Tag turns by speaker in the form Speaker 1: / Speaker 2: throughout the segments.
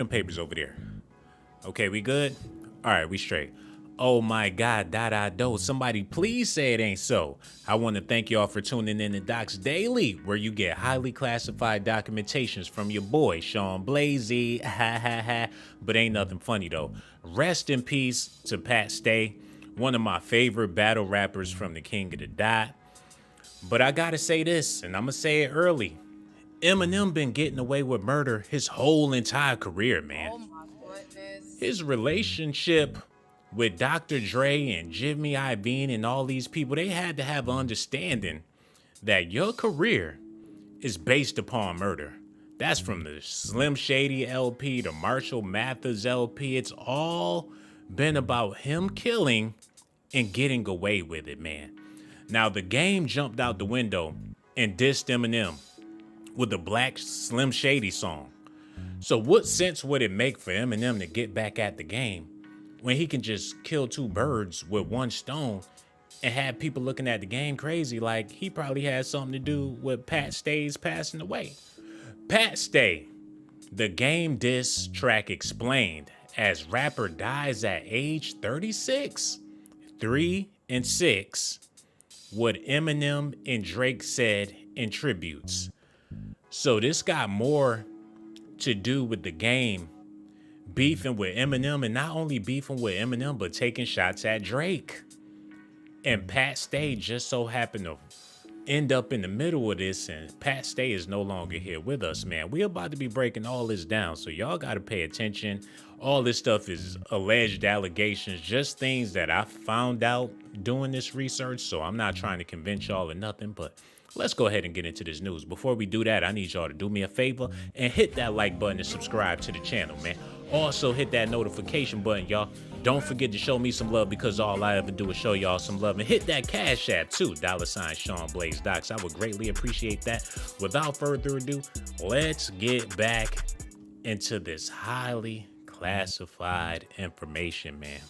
Speaker 1: Them papers over there. Okay, we good? All right, we straight. Oh my God, do. Somebody please say it ain't so. I want to thank y'all for tuning in to Docs Daily, where you get highly classified documentations from your boy, Sean Blazy. Ha ha ha. But ain't nothing funny though. Rest in peace to Pat Stay, one of my favorite battle rappers from the King of the Dot. But I gotta say this, and I'm gonna say it early. Eminem been getting away with murder his whole entire career, man.
Speaker 2: Oh my goodness.
Speaker 1: His relationship with Dr. Dre and Jimmy Iovine and all these people, they had to have an understanding that your career is based upon murder. That's from the Slim Shady LP, the Marshall Mathers LP. It's all been about him killing and getting away with it, man. Now, the game jumped out the window and dissed Eminem with the Black Slim Shady song. So what sense would it make for Eminem to get back at the game when he can just kill two birds with one stone and have people looking at the game crazy like he probably had something to do with Pat Stay's passing away? Pat Stay, the game diss track explained, as rapper dies at age 36, 3 and 6, what Eminem and Drake said in tributes. So this got more to do with the game beefing with Eminem, and not only beefing with Eminem, but taking shots at Drake. And Pat Stay just so happened to end up in the middle of this, and Pat Stay is no longer here with us, man. We're about to be breaking all this down, so y'all got to pay attention. All this stuff is alleged allegations, just things that I found out doing this research, so I'm not trying to convince y'all or nothing, but let's go ahead and get into this news. Before we do that, I need y'all to do me a favor and hit that like button and subscribe to the channel, man. Also, hit that notification button, y'all. Don't forget to show me some love, because all I ever do is show y'all some love. And hit that Cash App too, $ShawnBlazeDocs. I would greatly appreciate that. Without further ado, let's get back into this highly classified information, man.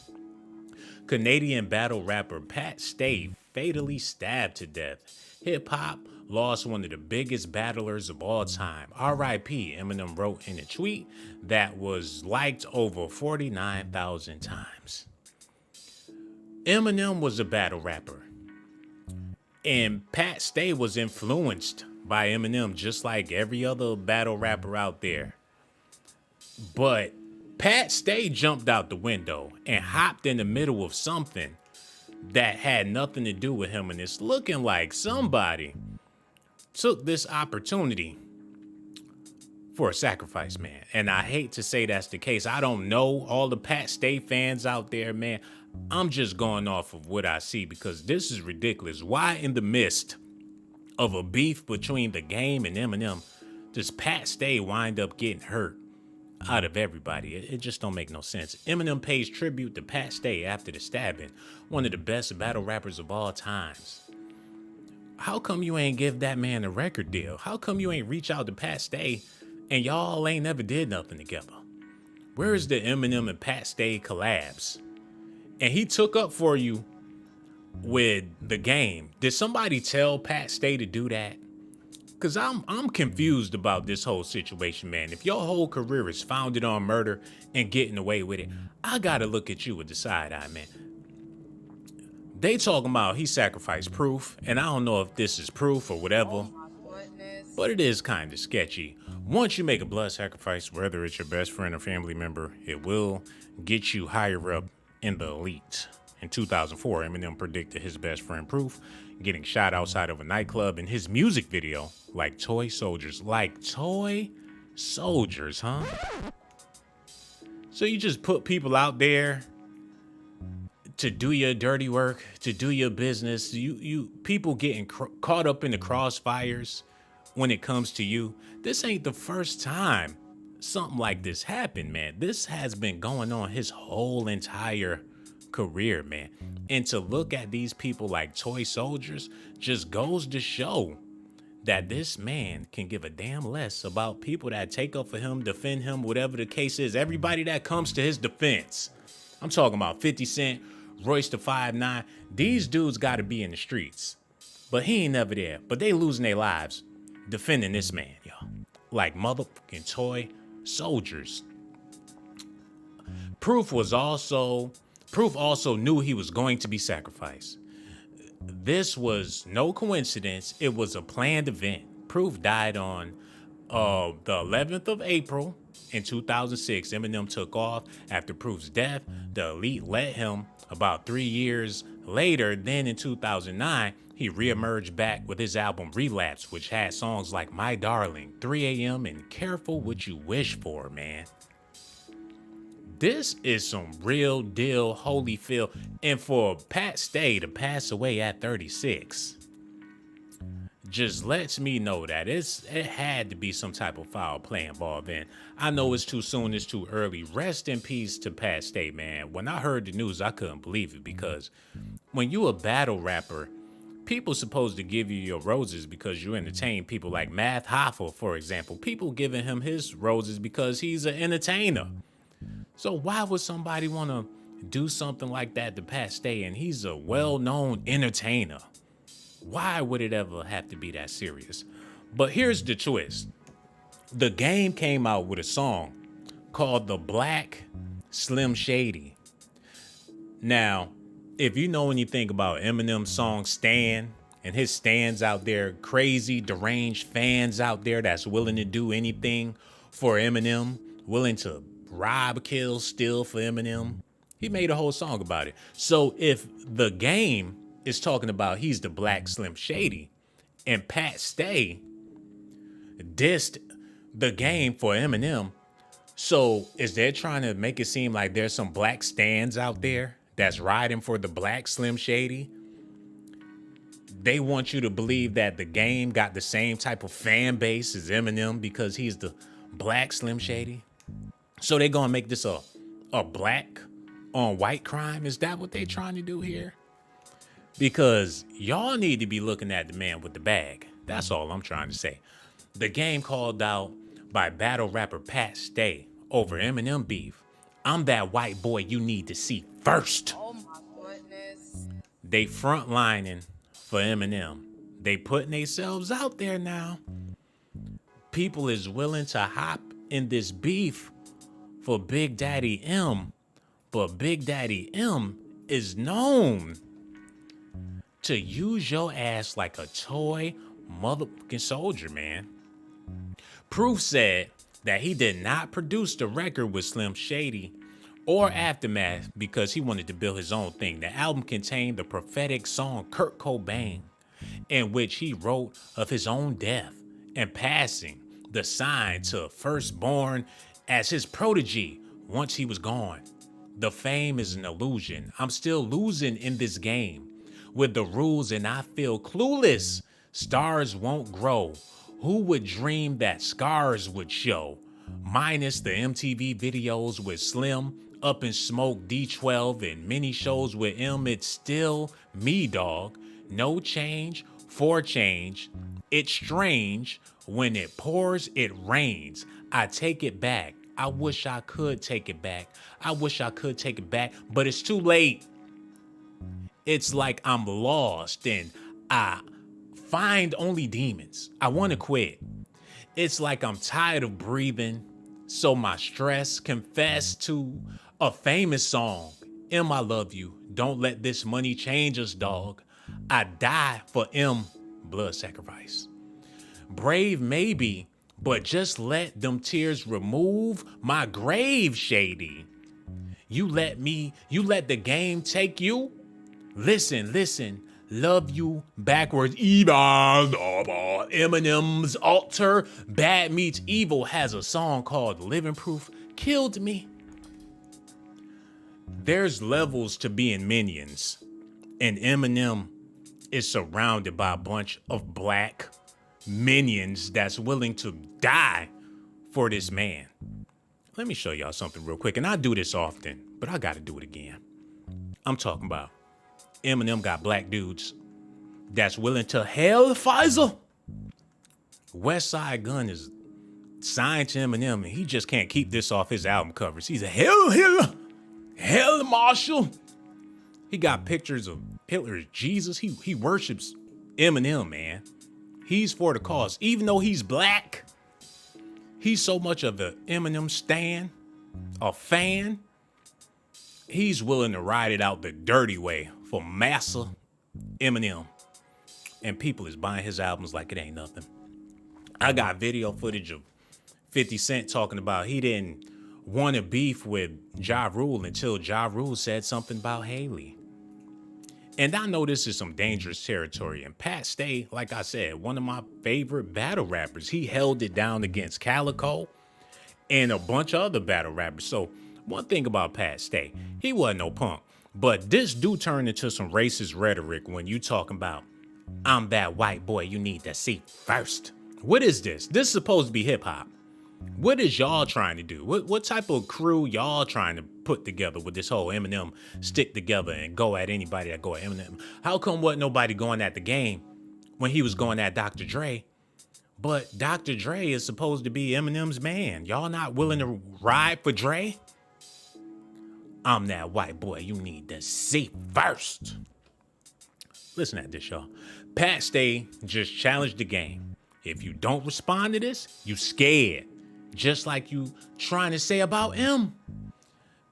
Speaker 1: Canadian battle rapper Pat Stay fatally stabbed to death. Hip-hop lost one of the biggest battlers of all time. R.I.P. Eminem wrote in a tweet that was liked over 49,000 times. Eminem was a battle rapper, and Pat Stay was influenced by Eminem just like every other battle rapper out there. But Pat Stay jumped out the window and hopped in the middle of something that had nothing to do with him, and it's looking like somebody took this opportunity for a sacrifice, man. And I hate to say that's the case. I don't know all the Pat Stay fans out there, man. I'm just going off of what I see, because this is ridiculous. Why in the midst of a beef between the game and Eminem does Pat Stay wind up getting hurt out of everybody? It just don't make no sense. Eminem pays tribute to Pat Stay after the stabbing, one of the best battle rappers of all times. How come you ain't give that man a record deal? How come you ain't reach out to Pat Stay and y'all ain't never did nothing together? Where is the Eminem and Pat Stay collabs? And he took up for you with the game. Did somebody tell Pat Stay to do that? Because I'm confused about this whole situation, man. If your whole career is founded on murder and getting away with it, I gotta look at you with the side eye, man. They talking about he sacrificed proof, and I don't know if this is proof or whatever,
Speaker 2: Oh my goodness.
Speaker 1: but it is kind of sketchy. Once you make a blood sacrifice, whether it's your best friend or family member, it will get you higher up in the elite. In 2004, Eminem predicted his best friend Proof getting shot outside of a nightclub in his music video, like toy soldiers. Like toy soldiers, huh? So you just put people out there to do your dirty work, to do your business. You people getting caught up in the crossfires when it comes to you. This ain't the first time something like this happened, man. This has been going on his whole entire career, man. And to look at these people like toy soldiers just goes to show that this man can give a damn less about people that take up for him, defend him, whatever the case is. Everybody that comes to his defense. I'm talking about 50 Cent, Royce the 5'9". These dudes got to be in the streets, but he ain't never there. But they losing their lives defending this man, y'all. Like motherfucking toy soldiers. Proof also knew he was going to be sacrificed. This was no coincidence. It was a planned event. Proof died on the 11th of April in 2006. Eminem took off after Proof's death. The elite let him about 3 years later. Then in 2009, he reemerged back with his album Relapse, which had songs like My Darling, 3 a.m., and Careful What You Wish For, man. This is some real deal Holyfield. And for Pat Stay to pass away at 36 just lets me know that it had to be some type of foul play involved in. I know it's too soon, it's too early. Rest in peace to Pat Stay, man. When I heard the news, I couldn't believe it, because when you a battle rapper, people supposed to give you your roses because you entertain people like Math Hoffa, for example. People giving him his roses because he's an entertainer. So why would somebody want to do something like that to Pat Stay, and he's a well-known entertainer? Why would it ever have to be that serious? But here's the twist. The Game came out with a song called The Black Slim Shady. Now, if you know anything about Eminem's song Stan, and his stans out there, crazy, deranged fans out there that's willing to do anything for Eminem, willing to rob, kill, steal for Eminem. He made a whole song about it. So if The Game is talking about he's the Black Slim Shady, and Pat Stay dissed The Game for Eminem, so is they trying to make it seem like there's some black stans out there that's riding for the Black Slim Shady? They want you to believe that The Game got the same type of fan base as Eminem because he's the Black Slim Shady? So they gonna make this a black on white crime? Is that what they trying to do here? Because y'all need to be looking at the man with the bag. That's all I'm trying to say. The Game called out by battle rapper Pat Stay over Eminem beef. I'm that white boy you need to see first.
Speaker 2: Oh my goodness.
Speaker 1: They frontlining for Eminem. They putting themselves out there now. People is willing to hop in this beef for Big Daddy M, but Big Daddy M is known to use your ass like a toy motherfucking soldier, man. Proof said that he did not produce the record with Slim Shady or Aftermath because he wanted to build his own thing. The album contained the prophetic song Kurt Cobain, in which he wrote of his own death and passing, the sign to Firstborn as his protege once he was gone. The fame is an illusion. I'm still losing in this game with the rules and I feel clueless. Stars won't grow. Who would dream that scars would show? Minus the MTV videos with Slim, Up in Smoke, D12, and mini shows with M, it's still me, dog. No change for change. It's strange. When it pours, it rains. I take it back. I wish I could take it back. I wish I could take it back, but it's too late. It's like I'm lost and I find only demons. I want to quit. It's like I'm tired of breathing, so my stress confess to a famous song. M, I love you. Don't let this money change us, dog. I die for M, blood sacrifice. Brave maybe, but just let them tears remove my grave, Shady. You let The Game take you? Listen, love you backwards. Eminem's Alter, Bad Meets Evil has a song called Living Proof, Killed Me. There's levels to being minions, and Eminem is surrounded by a bunch of black minions that's willing to die for this man. Let me show y'all something real quick, and I do this often, but I gotta do it again. I'm talking about Eminem got black dudes that's willing to hell Pfizer. West Side Gun is signed to Eminem, and he just can't keep this off his album covers. He's a hell marshal. He got pictures of Hitler's Jesus. He worships Eminem, man. He's for the cause. Even though he's black, he's so much of the Eminem stan, a fan, he's willing to ride it out the dirty way for Massa Eminem. And people is buying his albums like it ain't nothing. I got video footage of 50 Cent talking about he didn't want to beef with Ja Rule until Ja Rule said something about Haley. And I know this is some dangerous territory. And Pat Stay, like I said, one of my favorite battle rappers. He held it down against Calico and a bunch of other battle rappers. So one thing about Pat Stay, he wasn't no punk. But this do turn into some racist rhetoric when you talking about, I'm that white boy you need to see first. What is this? This is supposed to be hip hop. What is y'all trying to do? What type of crew y'all trying to put together with this whole Eminem stick together and go at anybody that go at Eminem? How come wasn't nobody going at the game when he was going at Dr. Dre? But Dr. Dre is supposed to be Eminem's man. Y'all not willing to ride for Dre? I'm that white boy you need to see first. Listen at this, y'all. Pat Stay just challenged the game. If you don't respond to this, you scared. Just like you trying to say about him.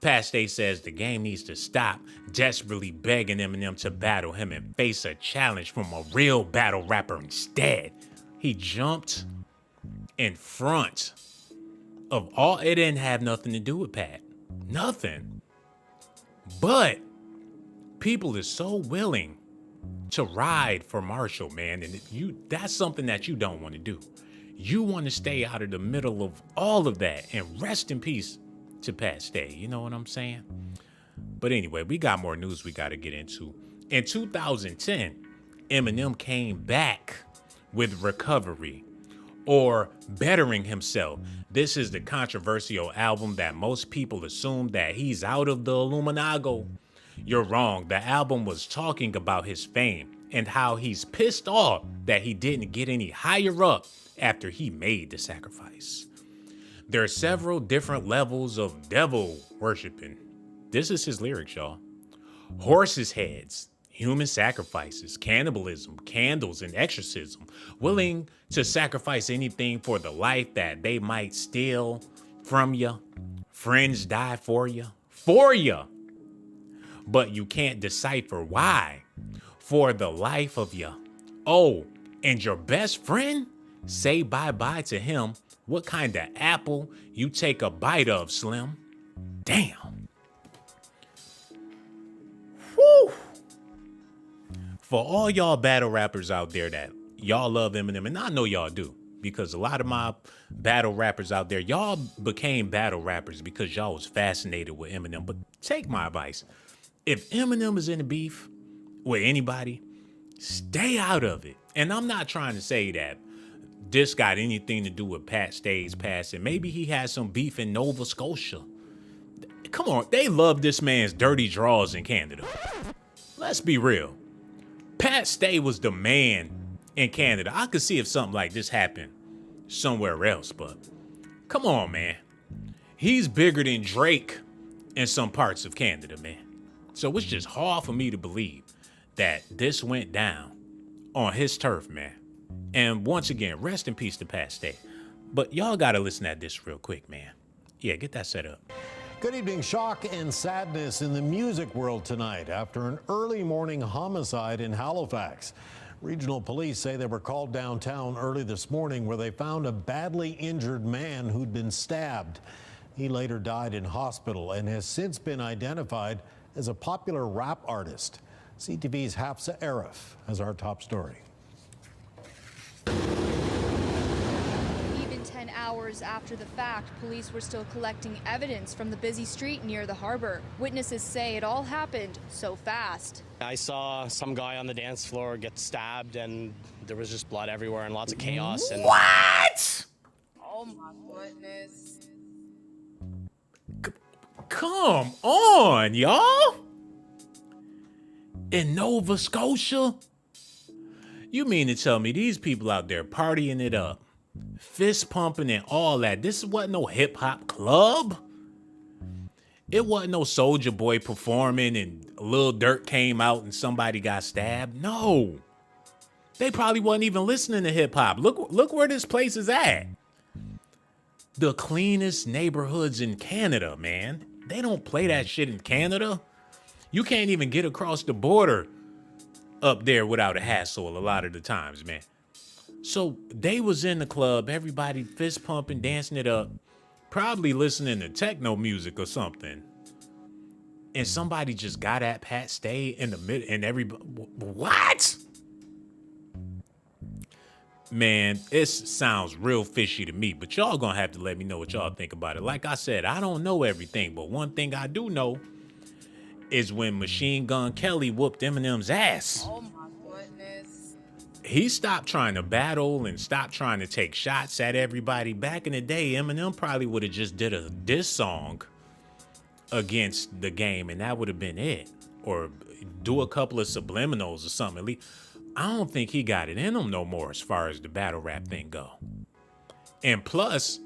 Speaker 1: Pat Stay says the game needs to stop desperately begging Eminem to battle him and face a challenge from a real battle rapper instead. He jumped in front of all. It didn't have nothing to do with Pat. Nothing. But people are so willing to ride for Marshall, man. And that's something that you don't want to do. You want to stay out of the middle of all of that, and rest in peace to Pat Stay. You know what I'm saying? But anyway, we got more news we got to get into. In 2010, Eminem came back with Recovery, or Bettering Himself. This is the controversial album that most people assume that he's out of the Illuminago. You're wrong. The album was talking about his fame and how he's pissed off that he didn't get any higher up after he made the sacrifice. There are several different levels of devil worshiping. This is his lyrics, y'all. Horses' heads, human sacrifices, cannibalism, candles, and exorcism. Willing to sacrifice anything for the life that they might steal from you. Friends die for you. For you. But you can't decipher why. For the life of you. Oh, and your best friend? Say bye-bye to him. What kind of apple you take a bite of, Slim? Damn. Whew. For all y'all battle rappers out there that y'all love Eminem, and I know y'all do, because a lot of my battle rappers out there, y'all became battle rappers because y'all was fascinated with Eminem. But take my advice. If Eminem is in a beef with anybody, stay out of it. And I'm not trying to say that this got anything to do with Pat Stay's passing. Maybe he had some beef in Nova Scotia. Come on, they love this man's dirty draws in Canada. Let's be real. Pat Stay was the man in Canada. I could see if something like this happened somewhere else, but come on, man. He's bigger than Drake in some parts of Canada, man. So it's just hard for me to believe that this went down on his turf, man. And once again, rest in peace to Pat Stay. But y'all got to listen at this real quick, man. Yeah, get that set up.
Speaker 3: Good evening. Shock and sadness in the music world tonight after an early morning homicide in Halifax. Regional police say they were called downtown early this morning where they found a badly injured man who'd been stabbed. He later died in hospital and has since been identified as a popular rap artist. CTV's Hafsa Arif has our top story.
Speaker 4: Even 10 hours after the fact, police were still collecting evidence from the busy street near the harbor. Witnesses say it all happened so fast.
Speaker 5: I saw some guy on the dance floor get stabbed and there was just blood everywhere and lots of chaos. And
Speaker 1: What?
Speaker 2: Oh my goodness.
Speaker 1: Come on, y'all. In Nova Scotia? You mean to tell me these people out there partying it up, fist pumping and all that, this wasn't no hip hop club? It wasn't no Soulja Boy performing and Lil Durk came out and somebody got stabbed? No. They probably wasn't even listening to hip hop. Look where this place is at. The cleanest neighborhoods in Canada, man. They don't play that shit in Canada. You can't even get across the border up there without a hassle a lot of the times, man. So they was in the club, everybody fist pumping, dancing it up, probably listening to techno music or something. And somebody just got at Pat Stay in the middle, and everybody, what? Man, it sounds real fishy to me, but y'all gonna have to let me know what y'all think about it. Like I said, I don't know everything, but one thing I do know is when Machine Gun Kelly whooped Eminem's ass.
Speaker 2: Oh my goodness.
Speaker 1: He stopped trying to battle and stopped trying to take shots at everybody. Back in the day, Eminem probably would have just did a diss song against the game, and that would have been it. Or do a couple of subliminals or something. At least, I don't think he got it in him no more as far as the battle rap thing go. And plus,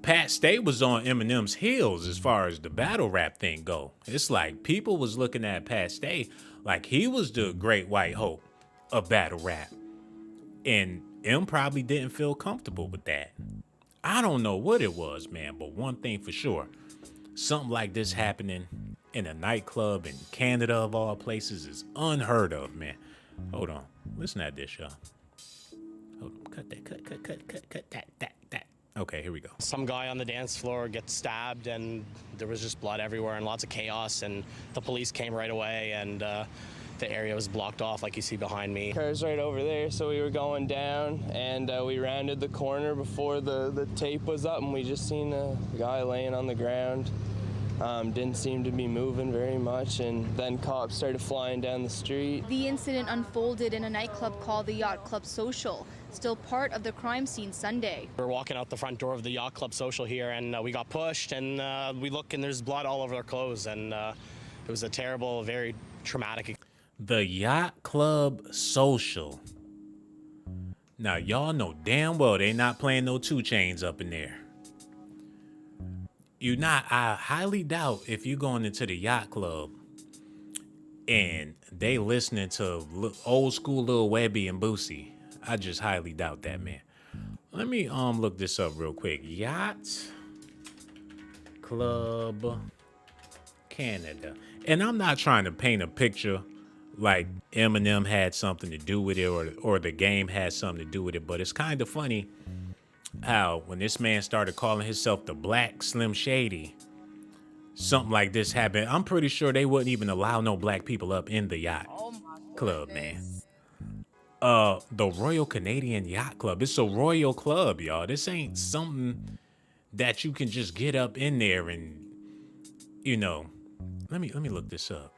Speaker 1: Pat Stay was on Eminem's heels as far as the battle rap thing go. It's like people was looking at Pat Stay like he was the great white hope of battle rap. And M probably didn't feel comfortable with that. I don't know what it was, man, but one thing for sure, something like this happening in a nightclub in Canada of all places is unheard of, man. Hold on. Listen to this, y'all. Hold on. Cut that. Okay, here we go.
Speaker 5: Some guy on the dance floor gets stabbed, and there was just blood everywhere and lots of chaos, and the police came right away, and the area was blocked off like you see behind me.
Speaker 6: Car's right over there, so we were going down, and we rounded the corner before the tape was up, and we just seen a guy laying on the ground. Didn't seem to be moving very much, and then cops started flying down the street.
Speaker 4: The incident unfolded in a nightclub called the Yacht Club Social, still part of the crime scene Sunday.
Speaker 5: We're walking out the front door of the Yacht Club Social here, and we got pushed, and we look, and there's blood all over our clothes, and it was a terrible, very traumatic.
Speaker 1: The Yacht Club Social. Now, y'all know damn well they not playing no 2 Chainz up in there. I highly doubt if you going into the Yacht Club and they listening to old school Lil Webby and Boosie. I just highly doubt that, man. Let me look this up real quick. Yacht Club Canada. And I'm not trying to paint a picture like Eminem had something to do with it or the game had something to do with it, but it's kind of funny how when this man started calling himself the Black Slim Shady, something like this happened. I'm pretty sure they wouldn't even allow no black people up in the yacht club, man. The Royal Canadian Yacht Club. It's a royal club, y'all. This ain't something that you can just get up in there and, let me look this up.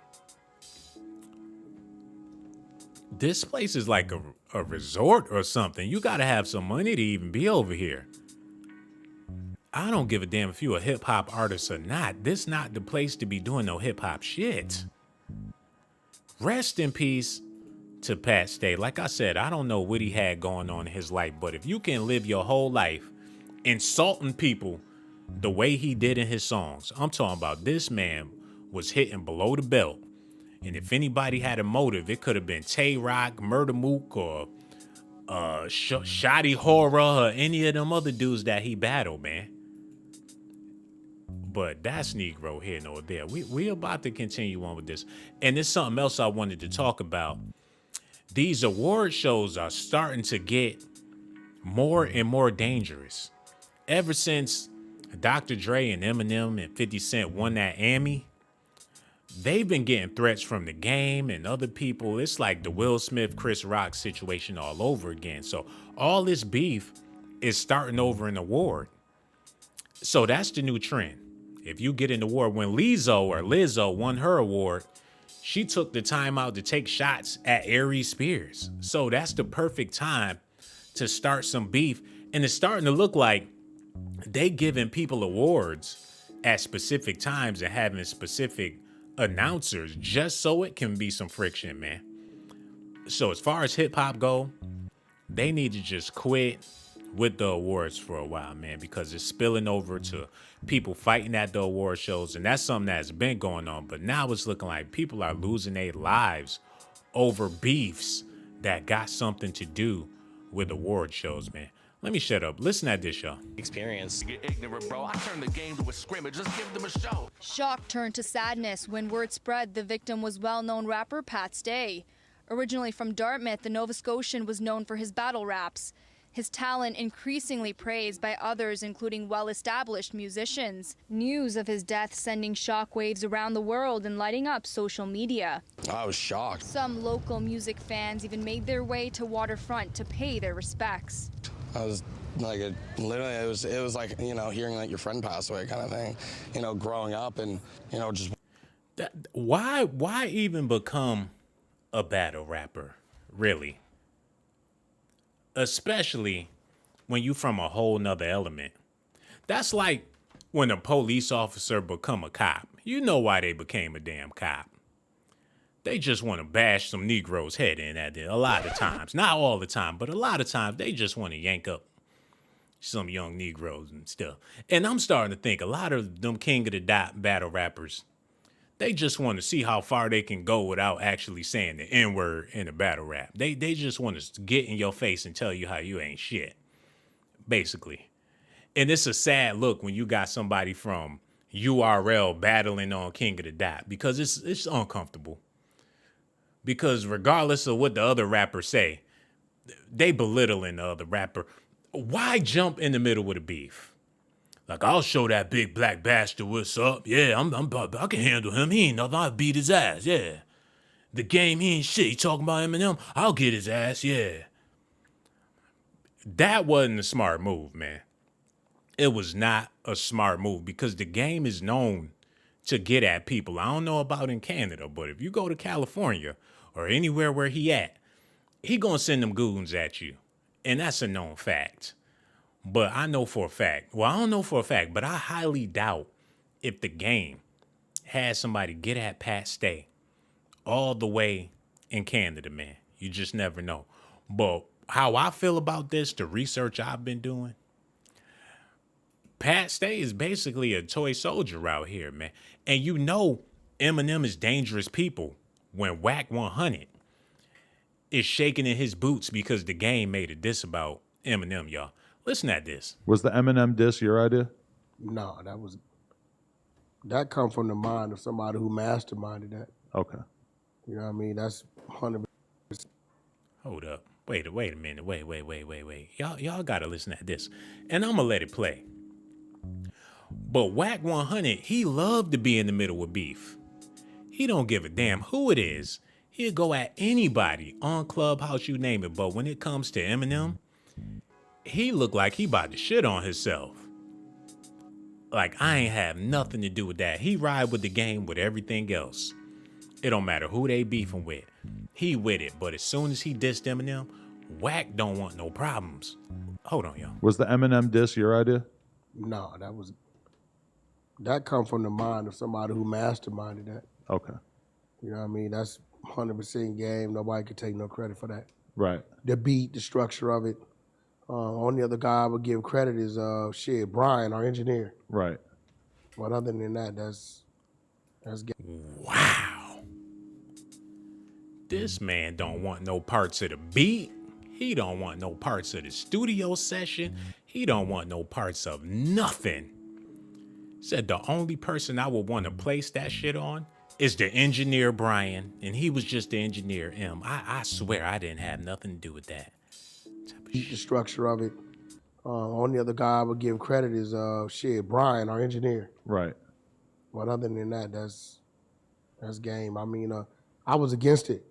Speaker 1: This place is like a resort or something. You gotta have some money to even be over here. I don't give a damn if you a hip hop artist or not. This not the place to be doing no hip hop shit. Rest in peace to Pat Stay. Like I said, I don't know what he had going on in his life, but if you can live your whole life insulting people the way he did in his songs, I'm talking about this man was hitting below the belt. And if anybody had a motive, it could have been Tay Rock, Murder Mook, or Shoddy Horror, or any of them other dudes that he battled, man. But that's Negro here nor there. We about to continue on with this. And there's something else I wanted to talk about. These award shows are starting to get more and more dangerous. Ever since Dr. Dre and Eminem and 50 Cent won that Emmy, they've been getting threats from the game and other people. It's like the Will Smith, Chris Rock situation all over again. So all this beef is starting over an award. So that's the new trend. If you get an award, when Lizzo won her award, she took the time out to take shots at Aries Spears. So that's the perfect time to start some beef. And it's starting to look like they giving people awards at specific times and having specific announcers just so it can be some friction, man. So as far as hip hop go, they need to just quit with the awards for a while, man, because it's spilling over to people fighting at the award shows, and that's something that's been going on. But now it's looking like people are losing their lives over beefs that got something to do with award shows, man. Let me shut up. Listen at this, y'all.
Speaker 5: Experience.
Speaker 7: Get ignorant, bro. I turned the game to a scrimmage. Just give them a show.
Speaker 4: Shock turned to sadness when word spread the victim was well-known rapper Pat Stay. Originally from Dartmouth, the Nova Scotian was known for his battle raps. His talent increasingly praised by others, including well-established musicians. News of his death sending shockwaves around the world and lighting up social media.
Speaker 8: I was shocked.
Speaker 4: Some local music fans even made their way to Waterfront to pay their respects.
Speaker 8: I was like, literally, it was like, you know, hearing that your friend passed away kind of thing, you know, growing up and, you know, just.
Speaker 1: Why even become a battle rapper, really? Especially when you from a whole nother element. That's like when a police officer become a cop. You know why they became a damn cop. They just want to bash some Negro's head in at it a lot of times. Not all the time, but a lot of times they just want to yank up some young Negroes and stuff. And I'm starting to think a lot of them king of the dot battle rappers, they just want to see how far they can go without actually saying the N-word in a battle rap. They just want to get in your face and tell you how you ain't shit, basically. And it's a sad look when you got somebody from URL battling on King of the Dot, because it's uncomfortable. Because regardless of what the other rappers say, they belittling the other rapper. Why jump in the middle of the beef? Like, I'll show that big black bastard what's up. Yeah, I can handle him. He ain't nothing. I'll beat his ass. Yeah. The game, he ain't shit. He talking about Eminem. I'll get his ass. Yeah. That wasn't a smart move, man. It was not a smart move because the game is known to get at people. I don't know about in Canada, but if you go to California or anywhere where he at, he gonna send them goons at you. And that's a known fact. But I know for a fact, well, I don't know for a fact, but I highly doubt if the game had somebody get at Pat Stay all the way in Canada, man. You just never know. But how I feel about this, the research I've been doing, Pat Stay is basically a toy soldier out here, man. And you know Eminem is dangerous people when Whack 100 is shaking in his boots because the game made a diss about Eminem, y'all. Listen at this.
Speaker 9: Was the Eminem diss your idea?
Speaker 10: No, that come from the mind of somebody who masterminded that.
Speaker 9: Okay.
Speaker 10: You know what I mean? That's 100%.
Speaker 1: Hold up. Wait a minute. Wait. Y'all gotta listen at this. And I'm gonna let it play. But Whack 100, he loved to be in the middle of beef. He don't give a damn who it is. He'll go at anybody on Clubhouse, you name it. But when it comes to Eminem, he look like he about to shit on himself. Like, I ain't have nothing to do with that. He ride with the game with everything else. It don't matter who they beefing with. He with it. But as soon as he dissed Eminem, Whack don't want no problems. Hold on, y'all.
Speaker 9: Was the Eminem diss your idea?
Speaker 10: No, that come from the mind of somebody who masterminded that.
Speaker 9: Okay.
Speaker 10: You know what I mean? That's 100% game. Nobody could take no credit for that.
Speaker 9: Right.
Speaker 10: The beat, the structure of it. Only other guy I would give credit is Brian, our engineer.
Speaker 9: Right.
Speaker 10: But other than that, that's game.
Speaker 1: Wow. This man don't want no parts of the beat. He don't want no parts of the studio session. He don't want no parts of nothing. Said the only person I would want to place that shit on is the engineer Brian, and he was just the engineer M. I swear I didn't have nothing to do with that.
Speaker 10: The structure of it. Only other guy I would give credit is Brian, our engineer.
Speaker 9: Right.
Speaker 10: But other than that, that's game. I mean, I was against it.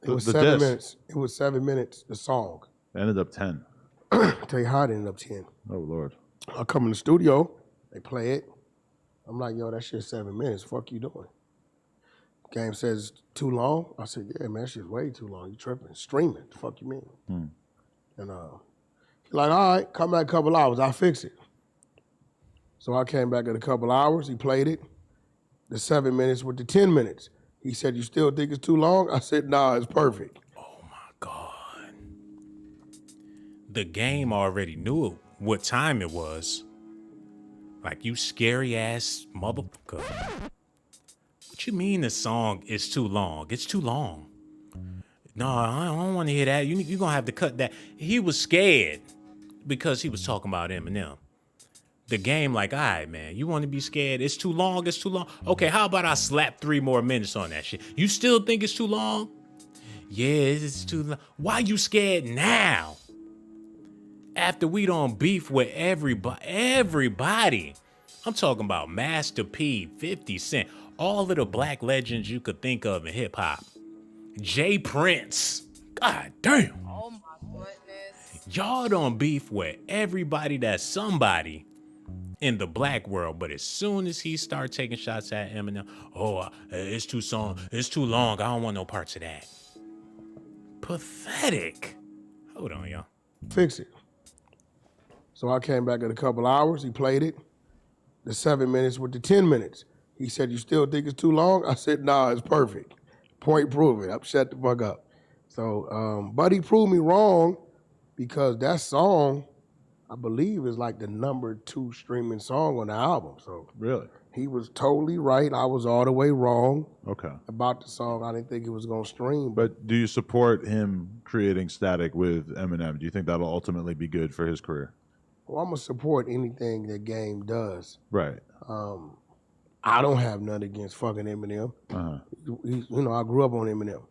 Speaker 10: It was 7 minutes. It was 7 minutes, the song.
Speaker 9: It ended up 10.
Speaker 10: I'll tell you how it ended up 10.
Speaker 9: Oh, Lord.
Speaker 10: I come in the studio, they play it. I'm like, yo, that shit's 7 minutes. Fuck you doing? Game says it's too long. I said, yeah, man, that shit's way too long. You tripping, streaming. The fuck you mean? And he's like, all right, come back a couple hours. I'll fix it. So I came back in a couple hours. He played it. The 7 minutes with the 10 minutes. He said, you still think it's too long? I said, nah, it's perfect.
Speaker 1: Oh, my God. The game already knew what time it was. Like, you scary ass motherfucker. What you mean the song is too long? It's too long. No, I don't want to hear that. You're going to have to cut that. He was scared because he was talking about Eminem. The Game like, all right, man, you want to be scared? It's too long. It's too long. Okay, how about I slap 3 more minutes on that shit? You still think it's too long? Yeah, it's too long. Why you scared now? After we don't beef with everybody. I'm talking about Master P, 50 Cent, all of the black legends you could think of in hip hop. Jay Prince. God damn.
Speaker 2: Oh my goodness.
Speaker 1: Y'all don't beef with everybody that's somebody in the black world, but as soon as he started taking shots at Eminem, it's too long. I don't want no parts of that. Pathetic. Hold on, y'all.
Speaker 10: Fix it. So I came back in a couple hours. He played it. The 7 minutes with the 10 minutes. He said, you still think it's too long? I said, nah, it's perfect. Point proven. Shut the fuck up. So, but he proved me wrong because that song, I believe, is like the #2 streaming song on the album. So
Speaker 9: Really?
Speaker 10: he was totally right. I was all the way wrong
Speaker 9: Okay.
Speaker 10: about the song. I didn't think it was going to stream.
Speaker 9: But do you support him creating static with Eminem? Do you think that'll ultimately be good for his career?
Speaker 10: Well, I'm going to support anything that Game does.
Speaker 9: Right.
Speaker 10: I don't have nothing against fucking Eminem. I grew up on Eminem.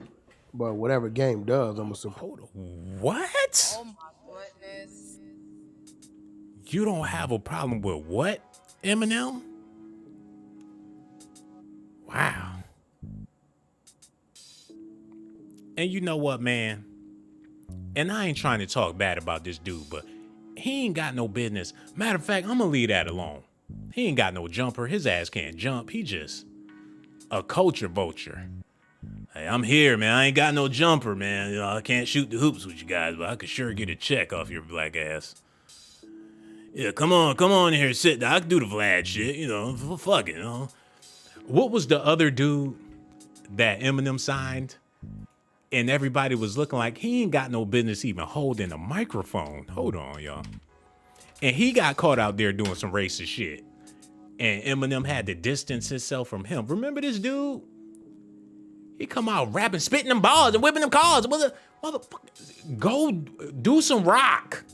Speaker 10: But whatever Game does, I'm going to support.
Speaker 1: What?
Speaker 2: Oh my goodness.
Speaker 1: You don't have a problem with what, Eminem? Wow. And you know what, man? And I ain't trying to talk bad about this dude, but he ain't got no business. Matter of fact, I'm gonna leave that alone. He ain't got no jumper. His ass can't jump. He just a culture vulture. Hey, I'm here, man. I ain't got no jumper, man. I can't shoot the hoops with you guys, but I could sure get a check off your black ass. Yeah, come on in here, sit down. I can do the Vlad shit, fuck it, What was the other dude that Eminem signed? And everybody was looking like he ain't got no business even holding a microphone. Hold on, y'all. And he got caught out there doing some racist shit. And Eminem had to distance himself from him. Remember this dude? He come out rapping, spitting them balls and whipping them cars. Motherfucker, go do some rock.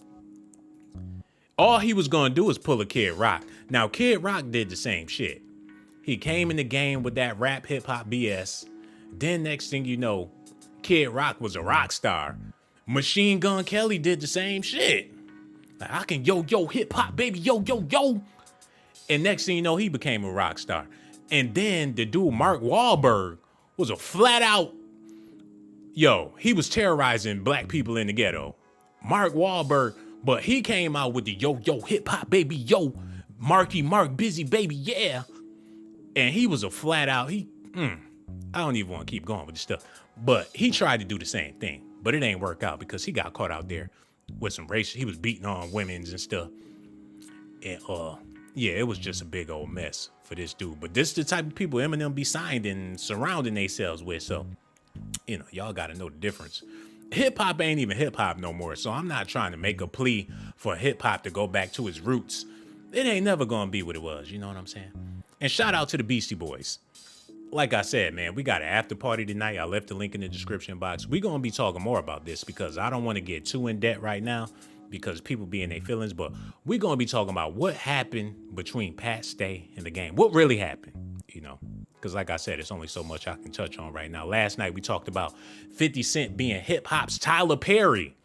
Speaker 1: All he was gonna do is pull a Kid Rock. Now, Kid Rock did the same shit. He came in the game with that rap hip hop BS. Then next thing you know, Kid Rock was a rock star. Machine Gun Kelly did the same shit. Like, I can yo hip hop baby, yo. And next thing you know, he became a rock star. And then the dude Mark Wahlberg was a flat out, he was terrorizing black people in the ghetto. Mark Wahlberg, but he came out with the yo hip hop baby, yo, Marky Mark busy baby, yeah. And he was a flat out, I don't even want to keep going with this stuff. But he tried to do the same thing, but it ain't work out because he got caught out there with some race. He was beating on women's and stuff. And it was just a big old mess for this dude. But this is the type of people Eminem be signed and surrounding themselves with. So, y'all got to know the difference. Hip hop ain't even hip hop no more. So I'm not trying to make a plea for hip hop to go back to its roots. It ain't never going to be what it was. You know what I'm saying? And shout out to the Beastie Boys. Like I said, man, we got an after party tonight. I left the link in the description box. We're going to be talking more about this because I don't want to get too in debt right now because people be in their feelings. But we're going to be talking about what happened between Pat Stay and the Game. What really happened, because like I said, it's only so much I can touch on right now. Last night, we talked about 50 Cent being hip hop's Tyler Perry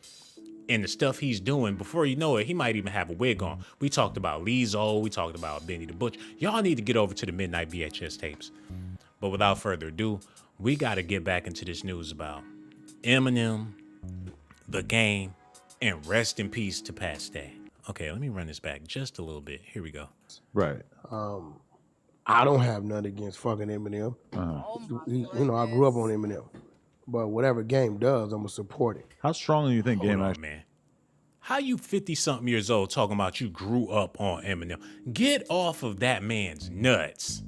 Speaker 1: and the stuff he's doing. Before you know it, he might even have a wig on. We talked about Lizzo. We talked about Benny the Butcher. Y'all need to get over to the Midnight VHS tapes. But without further ado, we got to get back into this news about Eminem, the Game, and rest in peace to Pat Stay. Okay, let me run this back just a little bit. Here we go.
Speaker 9: Right.
Speaker 10: I don't have nothing against fucking Eminem. I grew up on Eminem. But whatever Game does, I'm going to support it.
Speaker 9: How strong do you think Game
Speaker 1: actually... man. How you 50-something years old talking about you grew up on Eminem? Get off of that man's nuts.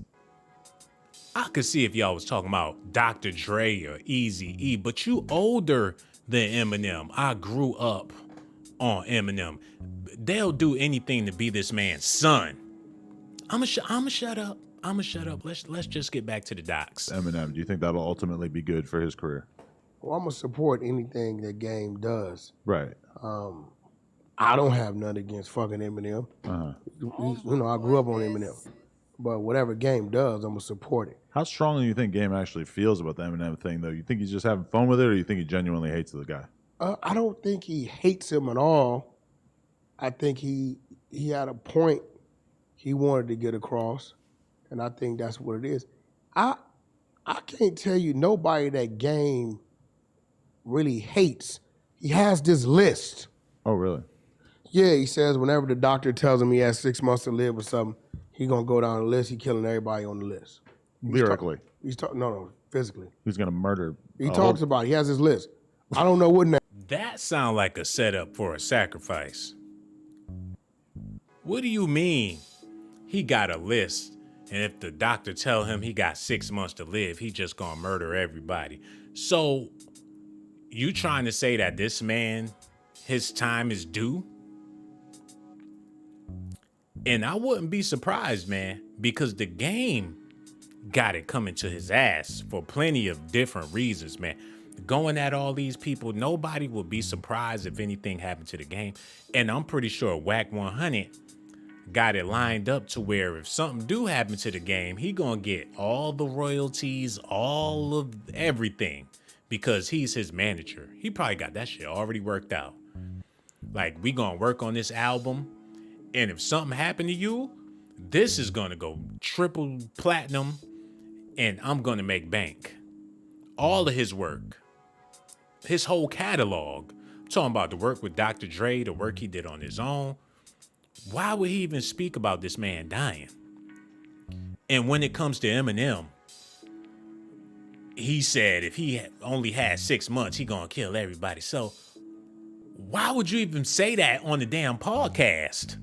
Speaker 1: I could see if y'all was talking about Dr. Dre or Eazy-E, but you older than Eminem. I grew up on Eminem. They'll do anything to be this man's son. I'ma shut up. Let's just get back to the docs.
Speaker 9: Eminem, do you think that'll ultimately be good for his career?
Speaker 10: Well, I'm going to support anything that Game does.
Speaker 9: Right.
Speaker 10: I I don't have nothing against fucking Eminem. You know, I grew up on Eminem. But whatever Game does, I'm going to support it.
Speaker 9: How strongly do you think Game actually feels about the Eminem thing, though? You think he's just having fun with it, or you think he genuinely hates the guy?
Speaker 10: I don't think he hates him at all. I think he had a point he wanted to get across, and I think that's what it is. I can't tell you nobody that Game really hates. He has this list.
Speaker 9: Oh, really?
Speaker 10: Yeah, he says whenever the doctor tells him he has 6 months to live or something, he gonna go down the list. He killing everybody on the list.
Speaker 9: Lyrically?
Speaker 10: He's talking. No, physically.
Speaker 9: He's gonna murder.
Speaker 10: He talks about it. He has his list. I don't know what name.
Speaker 1: That sound like a setup for a sacrifice. What do you mean? He got a list, and if the doctor tell him he got 6 months to live, he just gonna murder everybody. So, you trying to say that this man, his time is due? And I wouldn't be surprised, man, because the Game got it coming to his ass for plenty of different reasons, man. Going at all these people, nobody would be surprised if anything happened to the Game. And I'm pretty sure Whack 100 got it lined up to where if something do happen to the Game, he gonna get all the royalties, all of everything, because he's his manager. He probably got that shit already worked out. Like, we gonna work on this album, and if something happened to you, this is gonna go triple platinum, and I'm gonna make bank. All of his work, his whole catalog. I'm talking about the work with Dr. Dre, the work he did on his own. Why would he even speak about this man dying? And when it comes to Eminem, he said if he only had 6 months, he gonna kill everybody. So why would you even say that on the damn podcast?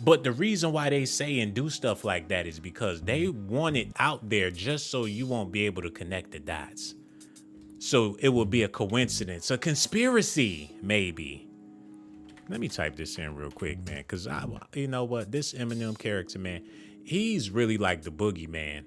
Speaker 1: But the reason why they say and do stuff like that is because they want it out there just so you won't be able to connect the dots. So it will be a coincidence, a conspiracy, maybe. Let me type this in real quick, man, because you know what? This Eminem character, man, he's really like the boogeyman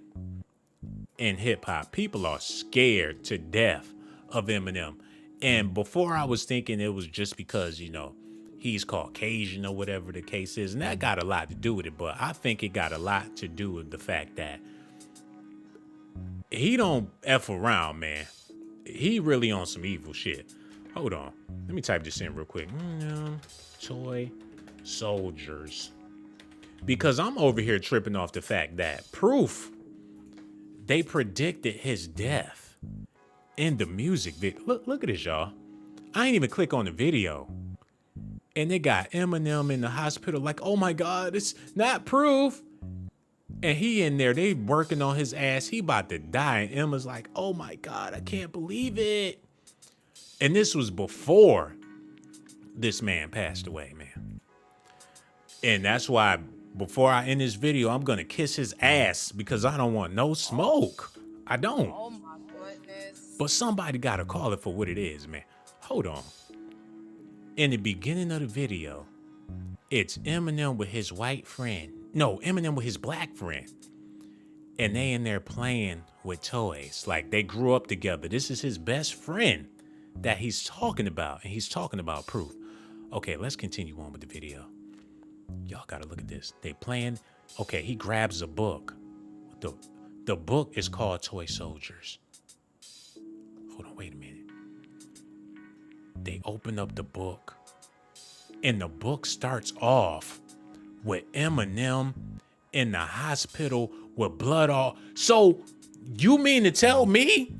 Speaker 1: in hip hop. People are scared to death of Eminem. And before I was thinking it was just because, you know, he's Caucasian or whatever the case is. And that got a lot to do with it. But I think it got a lot to do with the fact that he don't F around, man. He really on some evil shit. Hold on. Let me type this in real quick. Toy soldiers. Because I'm over here tripping off the fact that Proof, they predicted his death in the music video. Look at this, y'all. I ain't even click on the video. And they got Eminem in the hospital like, oh my God, it's not Proof. And he in there, they working on his ass. He about to die. And Emma's like, oh my God, I can't believe it. And this was before this man passed away, man. And that's why before I end this video, I'm going to kiss his ass because I don't want no smoke. I don't.
Speaker 2: Oh my goodness.
Speaker 1: But somebody got to call it for what it is, man. Hold on. In the beginning of the video, it's Eminem with his white friend. No, Eminem with his black friend. And they in there playing with toys. Like they grew up together. This is his best friend that he's talking about. And he's talking about Proof. Okay, let's continue on with the video. Y'all gotta look at this. They playing. Okay, he grabs a book. The book is called Toy Soldiers. Hold on, wait a minute. They open up the book. And the book starts off with Eminem in the hospital with blood all. So you mean to tell me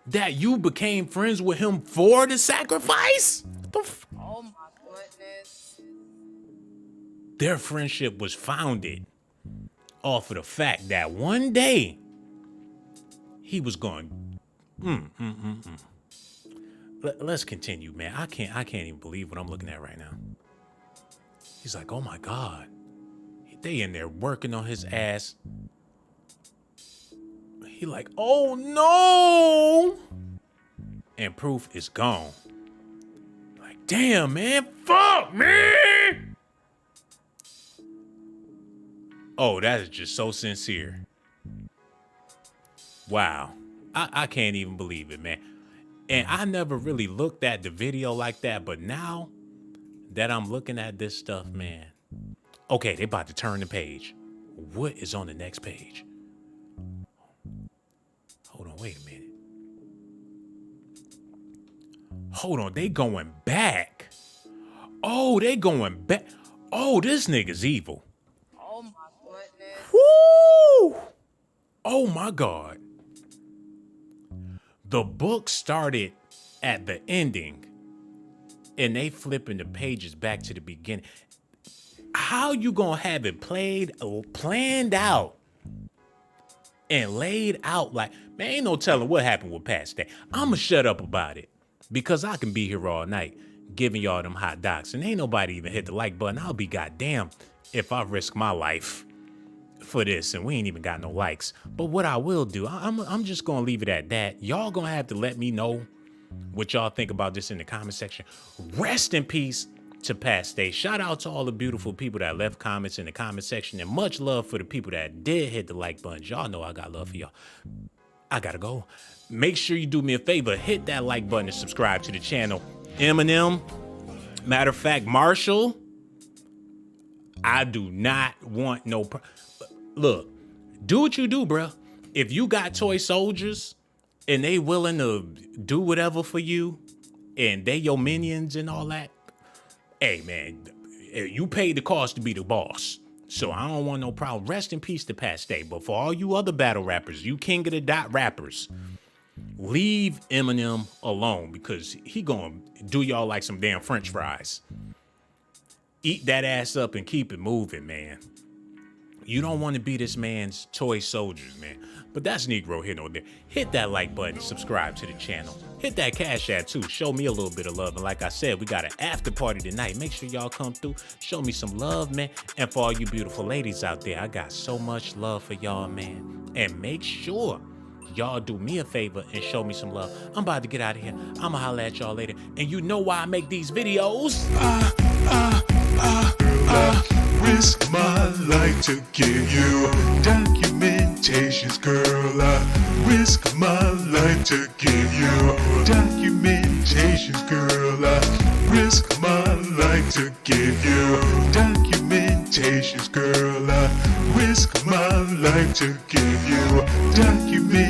Speaker 1: that you became friends with him for the sacrifice?
Speaker 2: Oh my goodness.
Speaker 1: Their friendship was founded off of the fact that one day he was going, Let's continue, man. I can't even believe what I'm looking at right now. He's like, oh my God. They in there working on his ass. He like, oh no. And Proof is gone. Like, damn, man. Fuck, man. Oh, that is just so sincere. Wow. I can't even believe it, man. And I never really looked at the video like that, but now that I'm looking at this stuff, man. Okay, they about to turn the page. What is on the next page? Hold on, wait a minute. Hold on, they going back. Oh, they going back. Oh, this nigga's evil.
Speaker 2: Oh my goodness.
Speaker 1: Woo! Oh my God. The book started at the ending and they flipping the pages back to the beginning. How you gonna have it planned out and laid out like, man, ain't no telling what happened with Pat Stay. I'ma shut up about it because I can be here all night giving y'all them hot docs and ain't nobody even hit the like button. I'll be goddamn if I risk my life for this and we ain't even got no likes. But what I will do, I'm just gonna leave it at that. Y'all gonna have to let me know what y'all think about this in the comment section. Rest in peace to Pat Stay. Shout out to all the beautiful people that left comments in the comment section, and much love for the people that did hit the like button. Y'all know I got love for y'all. I gotta go. Make sure you do me a favor, hit that like button and subscribe to the channel. Eminem, matter of fact, Marshall, I do not want no look, do what you do, bro. If you got toy soldiers and they willing to do whatever for you and they your minions and all that, hey, man, you paid the cost to be the boss. So I don't want no problem. Rest in peace to Pat Stay. But for all you other battle rappers, you king of the dot rappers, leave Eminem alone because he gonna do y'all like some damn French fries. Eat that ass up and keep it moving, man. You don't want to be this man's toy soldiers, man. But that's Negro here no there. Hit that like button, subscribe to the channel. Hit that Cash App too. Show me a little bit of love. And like I said, we got an after party tonight. Make sure y'all come through. Show me some love, man. And for all you beautiful ladies out there, I got so much love for y'all, man. And make sure y'all do me a favor and show me some love. I'm about to get out of here. I'ma holla at y'all later. And you know why I make these videos.
Speaker 11: Risk my life to give you documentations, girl. I risk my life to give you documentations, girl. I risk my life to give you documentations, girl. I risk my life to give you documentations.